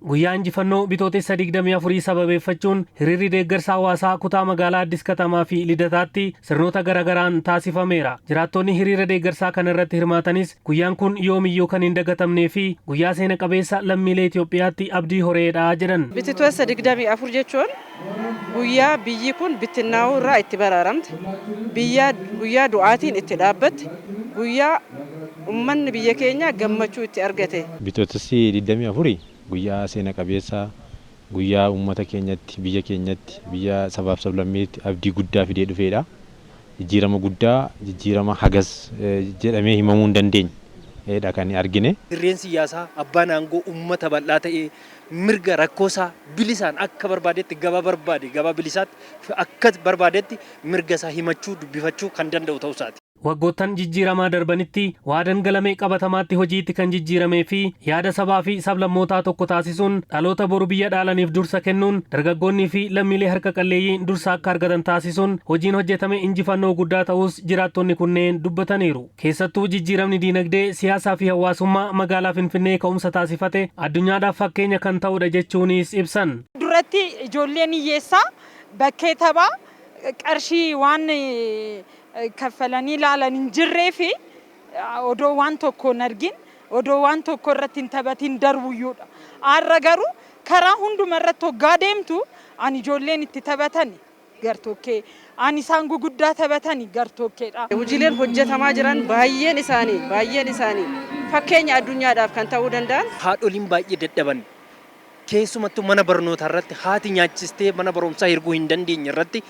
Guyyaa injifannoo bitootessa 24 sababeeffachuun hiriirri deeggarsa hawaasaa kutaa magaalaa Addis Katamaa fi Lidataatti sirnoota garagaraan taasifameera. Jiraattonni hiriira deeggarsaa kana irratti hirmaatanis guyyaan kun yoomiyyuu kan hin dagatamnee fi guyyaa seena qabeessa lammiilee Itoophiyaatti abdii horeedha jedhan. Bitootessa 24 jechuun guyyaa biyyi kun bittinnaa'uu irraa itti baraaramte, guyyaa du'aatiin itti dhaabbatte, guyyaa ummanni biyya keenya gammachuu itti argate. Bitootessi 24 guyyaa seena qabeessa, guyyaa uummata keenyatti, biyya sabaaf sablammeetti abdii guddaa fidee dhufeedha. Jijjiirama guddaa, jijjiirama hagas jedhamee himamuu hin dandeenye kan argine. Dirreen siyaasaa abbaan aangoo uummata bal'aa ta'ee mirga rakkoosaa bilisaan akka barbaadetti gabaa bilisaatti akka barbaadetti mirga isaa himachuu dubbifachuu kan danda'u ta'uu isaati. Waggoottan jijjiiramaa darbanitti waa dangalame qabatamaatti hojiitti kan jijjiiramee fi yaada sabaa fi sablammootaa tokko taasisuun dhaloota boru biyya dhaalaniif dursa kennuun dargaggoonnii fi lammiilee harka qalleeyyiin dursa akka argatan taasisuun hojiin hojjetame injifannoo guddaa ta'us jiraattonni kunneen dubbataniiru. Keessattuu jijjiiramni diinagdee, siyaasaa fi hawaasummaa magaalaa Finfinnee ka'umsa taasifate addunyaadhaaf fakkeenya kan ta'udha jechuunis ibsan. Duratti ijoolleen hiyyeessaa bakkee taphaa qarshii waan kaffalanii ilaalan hin jirree fi odoo waan tokko hin argin, odoo waan tokko irratti hin taphatin darbuyyuudha. Har'a garuu karaa hunduma irratti hoggaa deemtu ani ijoolleen itti taphatan gartokkee, ani isaan guguddaa taphatan gartokkeedha. Hojiileen hojjetamaa jiran baay'een isaanii fakkeenya addunyaadhaaf kan ta'uu danda'an. Haadholiin baay'ee dadhaban. Keessumattuu mana barnootaa irratti haati nyaachistee mana barumsaa erguu hin dandeenye irratti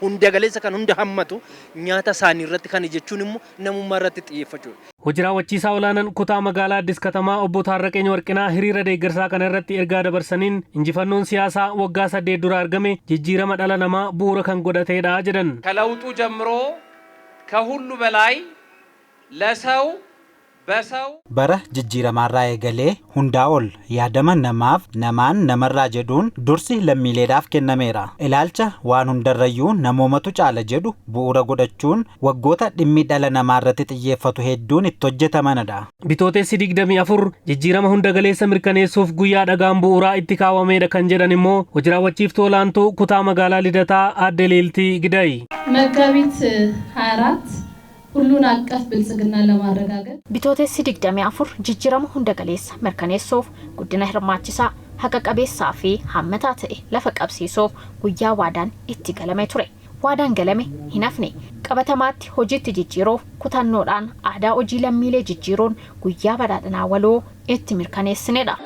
hunda galeessa kan hunda hammatu nyaata isaanii irratti kan jechuun immoo namummaa irratti xiyyeeffachuudha. Hojii raawwachiisaa olaanaan kutaa magaalaa Addis Katamaa obbo Taarraqeeny Warqinaa hiriira deeggarsaa kana irratti ergaa dabarsaniin injifannoon siyaasaa waggaa 8 dura argame jijjiirama dhala namaa bu'uura kan godhateedha jedhan. ከለውጡ ጀምሮ ከሁሉ በላይ ለሰው bara jijjiiramaarraa eegalee hundaa ol yaadama namaaf namaan namarraa jedhuun dursi lammiileedhaaf kennameera. Ilaalcha waan hundarrayyuu namoomatu caala jedhu bu'uura godhachuun waggoota dhimmi dhala namaarratti xiyyeeffatu hedduun itti hojjetamanidha. Bitootessi 24 jijjiirama hunda galeessa mirkaneessuuf guyyaa dhagaan bu'uuraa itti kaawwameedha kan jedhan immoo hojii raawwachiiftuu olaantuu kutaa magaalaa Lidataa Aadde Leeltii Gidaay. መጋቢት 24 ሁሉን አቀፍ ብልጽግና ለማረጋገጥ bitootessi 24 jijjiirama hunda galeessa mirkaneessuuf guddina hirmaachisaa haqa qabeessaa fi hammataa ta'e lafa qabsiisuuf guyyaa waadaan itti galame ture. Waadaan galame hin hafne qabatamaatti hojiitti jijjiiruuf kutannoodhaan aadaa hojii lammiilee jijjiiruun guyyaa badhaadhinaa waloo itti mirkaneessinedha.